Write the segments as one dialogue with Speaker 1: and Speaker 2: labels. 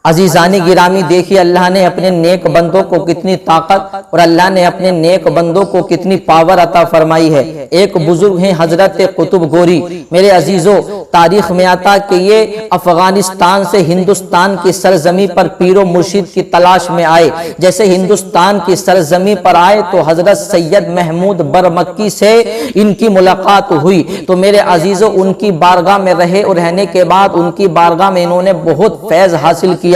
Speaker 1: عزیزان گرامی دیکھیے اللہ نے اپنے نیک بندوں کو کتنی طاقت اور اللہ نے اپنے نیک بندوں کو کتنی پاور عطا فرمائی ہے۔ ایک بزرگ ہیں حضرت قطب گوری، میرے عزیزوں تاریخ میں آتا کہ یہ افغانستان سے ہندوستان کی سرزمین پر پیر و مرشد کی تلاش میں آئے۔ جیسے ہندوستان کی سرزمین پر آئے تو حضرت سید محمود برمکی سے ان کی ملاقات ہوئی، تو میرے عزیزوں ان کی بارگاہ میں رہے اور رہنے کے بعد ان کی بارگاہ میں انہوں نے بہت فیض حاصل کیا۔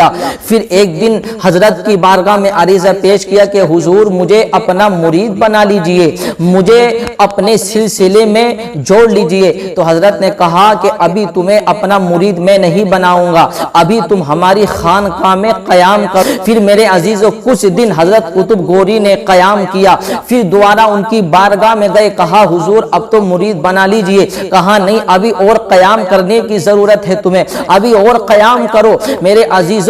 Speaker 1: پھر ایک دن حضرت کی بارگاہ میں عریضہ پیش کیا کہ حضور مجھے اپنا مرید بنا لیجئے، مجھے اپنے سلسلے میں جوڑ لیجئے۔ تو حضرت نے کہا کہ ابھی تمہیں اپنا مرید میں نہیں بناؤں گا، ابھی تم ہماری خانقاہ میں قیام کرو۔ پھر میرے عزیزوں کچھ دن حضرت قطب گوری نے قیام کیا، پھر دوبارہ ان کی بارگاہ میں گئے، کہا حضور اب تو مرید بنا لیجئے۔ کہا نہیں ابھی اور قیام کرنے کی ضرورت ہے تمہیں، ابھی اور قیام کرو۔ میرے عزیزوں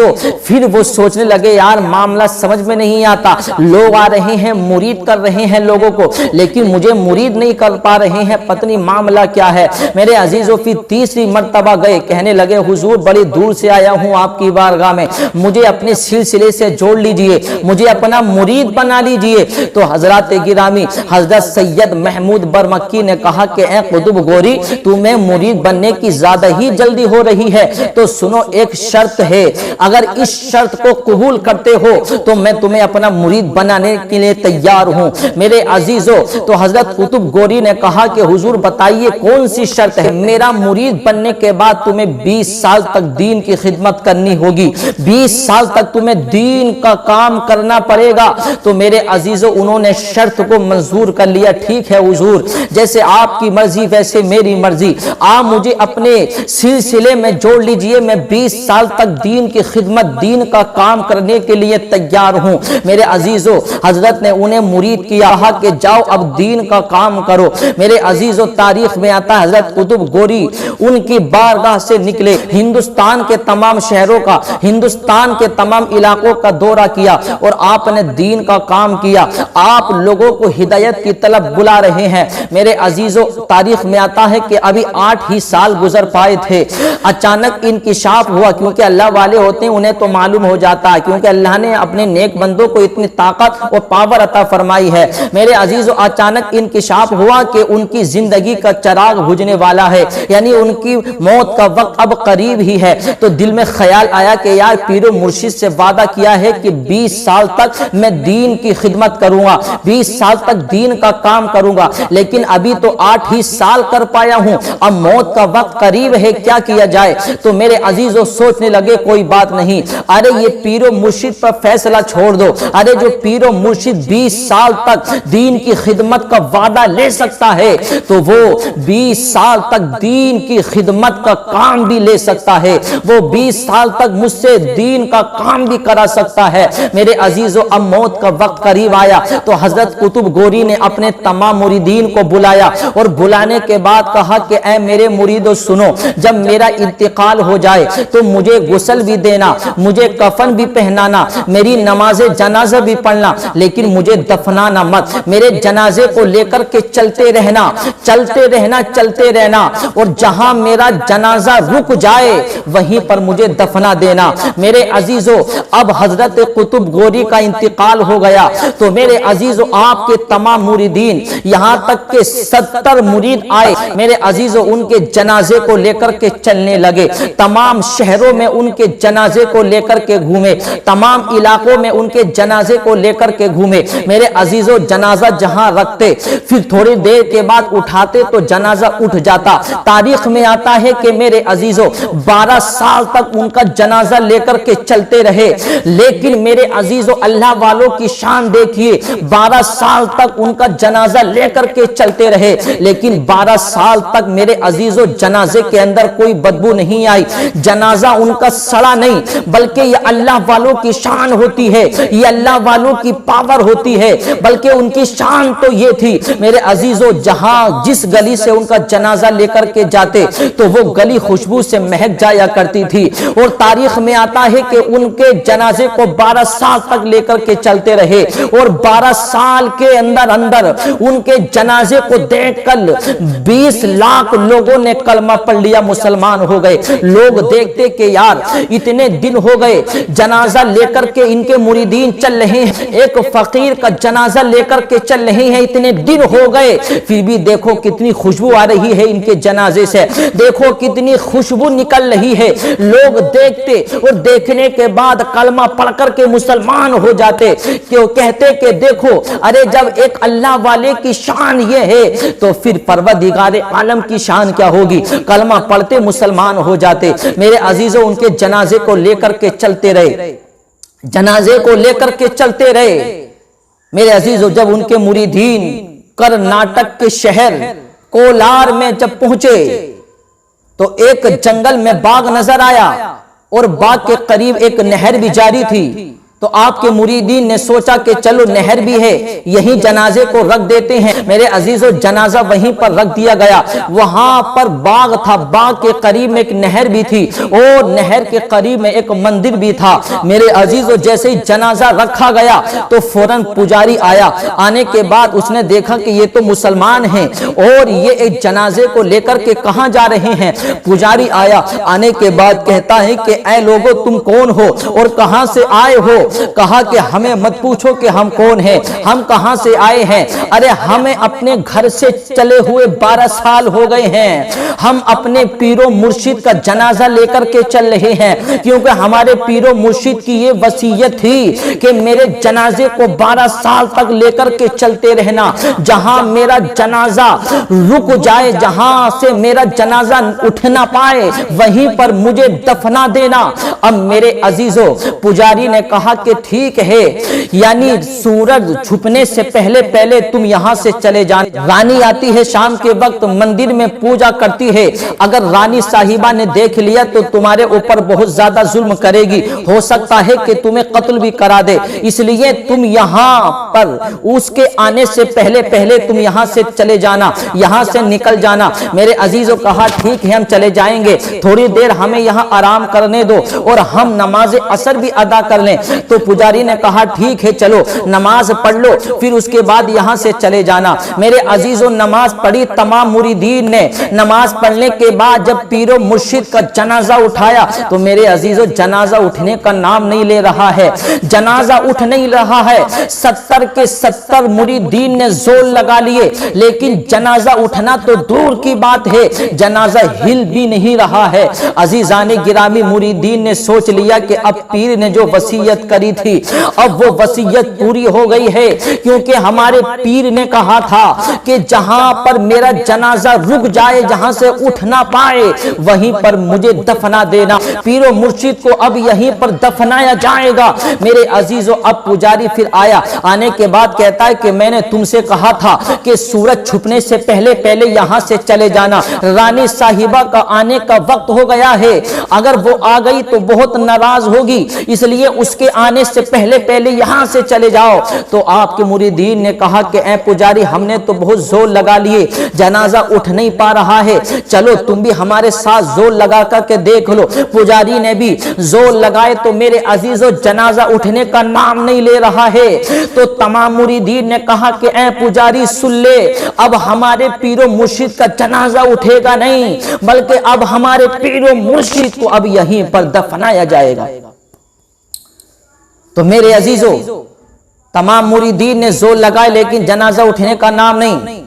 Speaker 1: پھر وہ سوچنے لگے یار معاملہ سمجھ میں نہیں آتا، لوگ آ رہے ہیں مرید کر رہے ہیں لوگوں کو، لیکن مجھے مرید نہیں کر پا رہے ہیں، پتہ نہیں معاملہ کیا ہے۔ میرے عزیزوں پھر تیسری مرتبہ گئے، کہنے لگے حضور بڑی دور سے آیا ہوں آپ کی بارگاہ میں، مجھے اپنے سلسلے سے جوڑ لیجئے، مجھے اپنا مرید بنا لیجئے۔ تو حضرات گرامی حضرت سید محمود برمکی نے کہا کہ اے قطب گوری تمہیں مرید بننے کی زیادہ ہی جلدی ہو رہی ہے، تو سنو ایک شرط ہے، اگر اس شرط کو قبول کرتے ہو تو میں تمہیں اپنا مرید بنانے کے لیے تیار ہوں۔ میرے عزیزوں تو حضرت قطب گوری نے کہا کہ حضور بتائیے کون سی شرط ہے؟ میرا مرید بننے کے بعد تمہیں 20 سال تک دین کی خدمت کرنی ہوگی، 20 سال تک تمہیں دین کا کام کرنا پڑے گا۔ تو میرے عزیزوں انہوں نے شرط کو منظور کر لیا، ٹھیک ہے حضور جیسے آپ کی مرضی ویسے میری مرضی، آپ مجھے اپنے سلسلے میں جوڑ لیجئے، میں 20 سال تک دین کی خدمت دین کا کام کرنے کے لیے تیار ہوں۔ میرے عزیزوں حضرت نے انہیں مرید کیا، کہا کہ جاؤ اب دین کا کام کرو۔ میرے عزیزوں تاریخ میں آتا حضرت قطب گوری ان کی بارگاہ سے نکلے، ہندوستان کے تمام شہروں کا، ہندوستان کے تمام علاقوں کا دورہ کیا اور آپ نے دین کا کام کیا، آپ لوگوں کو ہدایت کی طرف بلا رہے ہیں۔ میرے عزیزوں تاریخ میں آتا ہے کہ ابھی 8 ہی سال گزر پائے تھے، اچانک انکشاف ہوا، کیونکہ اللہ والے ہوتے ہیں انہیں تو معلوم ہو جاتا ہے، کیونکہ اللہ نے اپنے نیک بندوں کو اتنی طاقت اور پاور عطا فرمائی ہے۔ میرے عزیزوں اچانک انکشاف ہوا کہ ان کی زندگی کا چراغ بجھنے والا ہے، یعنی ان کی موت کا وقت اب قریب ہی ہے۔ تو دل میں خیال آیا کہ یار پیر و مرشد سے وعدہ کیا ہے کہ 20 سال تک میں دین کی خدمت کروں گا، 20 سال تک دین کا کام کروں گا، لیکن ابھی تو 8 ہی سال کر پایا ہوں، اب موت کا وقت قریب ہے، کیا کیا جائے؟ تو میرے عزیزوں سوچنے لگے کوئی بات نہیں، ارے یہ پیر و مرشد پر فیصلہ چھوڑ دو، ارے جو پیر و مرشد 20 سال تک دین کی خدمت کا وعدہ لے سکتا ہے تو وہ 20 سال تک دین کی خدمت کا کام بھی لے سکتا ہے، وہ 20 سال تک مجھ سے دین کا کام بھی کرا سکتا ہے۔ میرے عزیزوں اب موت کا وقت قریب آیا تو حضرت قطب گوری نے اپنے تمام مریدین کو بلایا اور بلانے کے بعد کہا کہ اے میرے مریدو سنو، جب میرا انتقال ہو جائے تو مجھے غسل بھی دینا، مجھے کفن بھی پہنانا، میری نماز جنازہ بھی پڑھنا، لیکن مجھے دفنانا مت، میرے جنازے کو لے کر کے چلتے رہنا، چلتے رہنا، چلتے رہنا، اور جہاں میرا جنازہ رک جائے وہیں پر مجھے دفنا دینا۔ میرے عزیزوں اب حضرت قطب گوری کا انتقال ہو گیا تو میرے عزیزوں آپ کے تمام مریدین یہاں تک کہ 70 مرید آئے، میرے عزیزوں ان کے جنازے کو لے کر کے چلنے لگے، تمام شہروں میں ان کے جنازے کو لے کر کے گھومے، تمام علاقوں میں ان کے جنازے کو لے کر کے گھومے۔ میرے عزیزوں جنازہ جہاں رکھتے پھر تھوڑی دیر کے بعد اٹھاتے تو جنازہ اٹھ جاتا۔ تاریخ میں آتا ہے کہ میرے عزیزوں 12 سال تک ان کا جنازہ لے کر کے چلتے رہے، لیکن میرے عزیزوں اللہ والوں کی شان دیکھیے، 12 سال تک ان کا جنازہ لے کر کے چلتے رہے، لیکن 12 سال تک میرے عزیزوں جنازے کے اندر کوئی بدبو نہیں آئی، جنازہ ان کا سڑا نہیں، بلکہ یہ اللہ والوں کی شان ہوتی ہے، یہ اللہ والوں کی پاور ہوتی ہے، بلکہ ان کی شان تو یہ تھی میرے عزیزوں جہاں جس گلی سے ان کا جنازہ لے کر کے جاتے جاتے تو وہ گلی خوشبو سے مہک جایا کرتی تھی، اور تاریخ میں آتا ہے کہ ان کے جنازے کو 12 سال تک لے کر کے چلتے رہے، اور 12 سال کے اندر ان کے جنازے کو دیکھ کر 20 لاکھ لوگوں نے کلمہ پڑھ لیا، مسلمان ہو گئے۔ لوگ دیکھتے کہ یار اتنے دن ہو گئے جنازہ لے کر کے ان کے مریدین چل رہے ہیں، ایک فقیر کا جنازہ لے کر کے چل رہے ہیں، اتنے دن ہو گئے پھر بھی دیکھو کتنی خوشبو آ رہی ہے ان کے جنازے سے، دیکھو کتنی خوشبو نکل رہی ہے۔ لوگ دیکھتے اور دیکھنے کے بعد کلمہ پڑھ کر کے مسلمان ہو جاتے، کیوں کہتے کہ دیکھو ارے جب ایک اللہ والے کی شان یہ ہے تو پھر پروردگار عالم کی شان کیا ہوگی۔ کلمہ پڑھتے مسلمان ہو جاتے۔ میرے عزیزوں ان کے جنازے کو لے کر کے چلتے رہے، جنازے کو لے کر کے چلتے رہے۔ میرے عزیزوں جب ان کے مریدین کرناٹک کے شہر کولار میں جب پہنچے تو ایک جنگل میں باغ نظر آیا، اور باغ کے قریب ایک نہر بھی جاری تھی، تو آپ کے مریدین نے سوچا کہ چلو نہر بھی ہے یہیں جنازے کو رکھ دیتے ہیں۔ میرے عزیزو جنازہ وہیں پر رکھ دیا گیا، وہاں پر باغ تھا، باغ کے قریب میں ایک نہر بھی تھی، اور نہر کے قریب میں ایک مندر بھی تھا۔ میرے عزیزو جیسے ہی جنازہ رکھا گیا تو فوراً پجاری آیا، آنے کے بعد اس نے دیکھا کہ یہ تو مسلمان ہیں اور یہ ایک جنازے کو لے کر کے کہاں جا رہے ہیں۔ پجاری آیا، آنے کے بعد کہتا ہے کہ اے لوگو تم کون ہو اور کہاں سے آئے ہو؟ کہا کہ ہمیں مت پوچھو کہ ہم کون ہیں، ہم کہاں سے آئے ہیں، ارے ہمیں اپنے گھر سے چلے ہوئے 12 سال ہو گئے ہیں، ہم اپنے پیر و مرشد کا جنازہ لے کر کے چل رہے ہیں، کیونکہ ہمارے پیر و مرشد کی یہ وصیت تھی کہ میرے جنازے کو 12 سال تک لے کر کے چلتے رہنا، جہاں میرا جنازہ رک جائے، جہاں سے میرا جنازہ اٹھ نہ پائے وہیں پر مجھے دفنا دینا۔ اب میرے عزیزو پجاری نے کہا کہ ٹھیک ہے، یعنی سورج چھپنے سے پہلے پہلے تم یہاں سے چلے جانا۔ رانی آتی ہے شام کے وقت مندر میں پوجا کرتی ہے، اگر رانی صاحبہ نے دیکھ لیا تو تمہارے اوپر بہت زیادہ ظلم کرے گی، ہو سکتا ہے کہ تمہیں قتل بھی کرا دے، اس لیے تم یہاں پر اس کے آنے سے پہلے پہلے تم یہاں سے چلے جانا، یہاں سے نکل جانا۔ میرے عزیزوں کہا ٹھیک ہے ہم چلے جائیں گے، تھوڑی دیر ہمیں یہاں آرام کرنے دو اور ہم نماز عصر بھی ادا کر لیں۔ تو پجاری نے کہا ٹھیک ہے چلو نماز پڑھ لو پھر اس کے بعد یہاں سے چلے جانا۔ میرے عزیزوں نماز پڑھی، تمام مریدین نے نماز پڑھنے کے بعد جب پیر و مرشد کا جنازہ اٹھایا تو میرے عزیزوں جنازہ اٹھنے کا نام نہیں لے رہا ہے، جنازہ اٹھ نہیں رہا ہے۔ 70 کے 70 مریدین نے زور لگا لیے لیکن جنازہ اٹھنا تو دور کی بات ہے، جنازہ ہل بھی نہیں رہا ہے۔ عزیزان گرامی مریدین نے سوچ لیا کہ اب پیر نے جو وصیت کری تھی اب وہ وصیت پوری ہو گئی ہے، کیونکہ ہمارے پیر نے کہا تھا کہ جہاں پر میرا جنازہ رک جائے، جہاں سے اٹھ نہ پائے وہیں پر مجھے دفنا دینا، پیر و مرشد کو اب یہیں پر دفنایا جائے گا۔ میرے عزیزو اب پجاری پھر آیا، آنے کے بعد کہتا ہے کہ میں نے تم سے کہا تھا کہ سورج چھپنے سے پہلے پہلے یہاں سے چلے جانا، رانی صاحبہ کا آنے کا وقت ہو گیا ہے، اگر وہ آ گئی تو بہت ناراض ہوگی، اس لیے اس کے آنے سے پہلے پہلے یہاں سے چلے جاؤ۔ تو آپ کے مریدین نے کہا کہ اے پجاری ہم نے تو بہت زور لگا لیے، جنازہ اٹھ نہیں پا رہا ہے، چلو تم بھی ہمارے ساتھ زور لگا کر کے دیکھ لو۔ پجاری نے بھی زور لگائے تو میرے عزیزو جنازہ اٹھنے کا نام نہیں لے رہا ہے۔ تو تمام مریدین نے کہا کہ اے پجاری سن لے، اب ہمارے پیر و مرشد کا جنازہ اٹھے گا نہیں بلکہ اب ہمارے پیر و مرشد کو اب یہیں پر دفنایا جائے گا۔ تو میرے عزیزو تمام مریدین نے زور لگائے لیکن جنازہ اٹھنے کا نام نہیں۔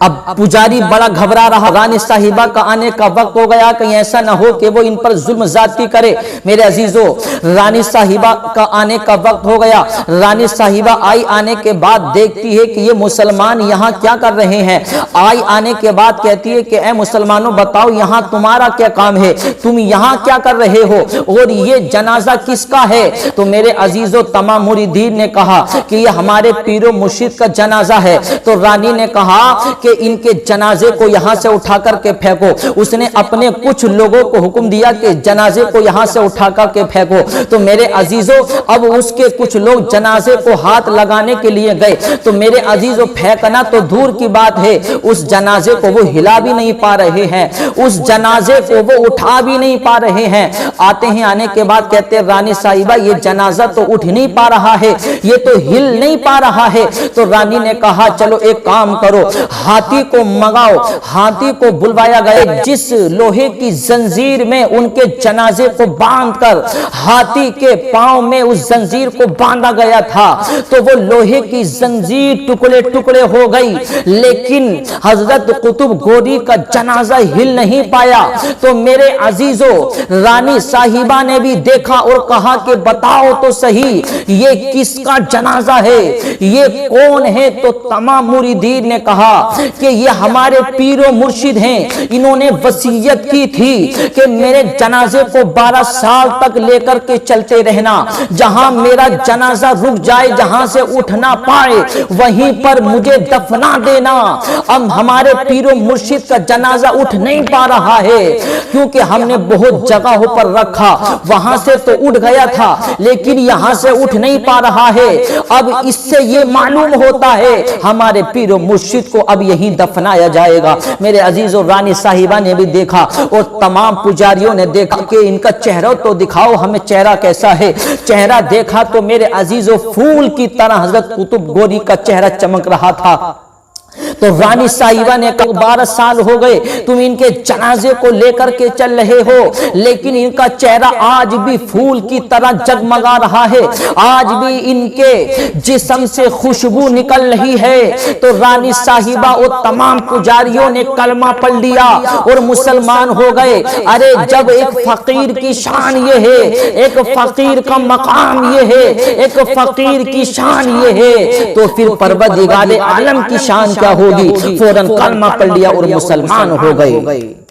Speaker 1: اب پجاری بڑا گھبرا رہا، رانی صاحبہ کا آنے کا وقت ہو گیا، کہیں ایسا نہ ہو کہ وہ ان پر ظلم زیادتی کرے۔ میرے عزیزو رانی صاحبہ کا آنے کا وقت ہو گیا، رانی صاحبہ آئی، آنے کے بعد دیکھتی ہے کہ یہ مسلمان یہاں کیا کر رہے ہیں، آئی آنے کے بعد کہتی ہے کہ اے مسلمانوں بتاؤ یہاں تمہارا کیا کام ہے، تم یہاں کیا کر رہے ہو اور یہ جنازہ کس کا ہے؟ تو میرے عزیزو تمام مریدین نے کہا کہ یہ ہمارے پیر و مرشد کا جنازہ ہے۔ تو رانی نے کہا کہ کہ ان کے جنازے کو یہاں سے اٹھا کر کے پھینکو۔ اس نے اپنے کچھ لوگوں کو حکم دیا کہ جنازے کو یہاں سے اٹھا کر کے پھینکو۔ تو میرے عزیزوں اب اس کے کچھ لوگ جنازے کو ہاتھ لگانے کے لیے گئے، تو میرے عزیزوں پھینکنا تو دور کی بات ہے، اس جنازے کو وہ ہلا بھی نہیں پا رہے ہیں، اس جنازے کو وہ اٹھا بھی نہیں پا رہے ہیں۔ آتے ہیں، آنے کے بعد کہتے ہیں رانی صاحبہ یہ جنازہ تو اٹھ نہیں پا رہا ہے، یہ تو ہل نہیں پا رہا ہے۔ تو رانی نے کہا چلو ایک کام کرو، ہاتھی کو منگاؤ۔ ہاتھی کو بلوایا گیا، جس لوہے کی زنجیر میں ان کے جنازے کو باندھ کر ہاتھی کے پاؤں میں اس زنجیر کو باندھا گیا تھا، تو وہ لوہے کی زنجیر ٹکڑے ٹکڑے ہو گئی، لیکن حضرت قطب گوری کا جنازہ ہل نہیں پایا۔ تو میرے عزیزوں رانی صاحبہ نے بھی دیکھا اور کہا کہ بتاؤ تو صحیح یہ کس کا جنازہ ہے، یہ کون ہے؟ تو تمام مریدین نے کہا کہ یہ ہمارے پیر و مرشد ہیں، انہوں نے وصیت کی تھی کہ میرے جنازے کو 12 سال تک لے کر کے چلتے رہنا، جہاں میرا جنازہ رک جائے، جہاں سے اٹھ نہ پائے وہیں پر مجھے دفنا دینا۔ اب ہمارے پیر و مرشد کا جنازہ اٹھ نہیں پا رہا ہے، کیونکہ ہم نے بہت جگہوں پر رکھا، وہاں سے تو اٹھ گیا تھا لیکن یہاں سے اٹھ نہیں پا رہا ہے۔ اب اس سے یہ معلوم ہوتا ہے ہمارے پیر و مرشد کو اب یہیں دفنایا جائے گا۔ میرے عزیزو رانی صاحبہ نے بھی دیکھا اور تمام پجاریوں نے دیکھا کہ ان کا چہرہ تو دکھاؤ ہمیں، چہرہ کیسا ہے؟ چہرہ دیکھا تو میرے عزیزو پھول کی طرح حضرت قطب گوری کا چہرہ چمک رہا تھا۔ تو رانی صاحبہ نے کہا 12 سال ہو گئے تم ان کے جنازے کو لے کر کے چل رہے ہو، لیکن ان کا چہرہ آج بھی پھول کی طرح جگمگا رہا ہے، آج بھی ان کے جسم سے خوشبو نکل رہی ہے۔ تو رانی صاحبہ اور تمام پجاریوں نے کلمہ پڑھ لیا اور مسلمان ہو گئے۔ ارے جب ایک فقیر کی شان یہ ہے، ایک فقیر کا مقام یہ ہے، ایک فقیر کی شان یہ ہے، تو پھر پروردگار عالم کی شان کیا ہوگی؟ فوراً کلمہ پڑھ لیا اور مسلمان ہو گئے۔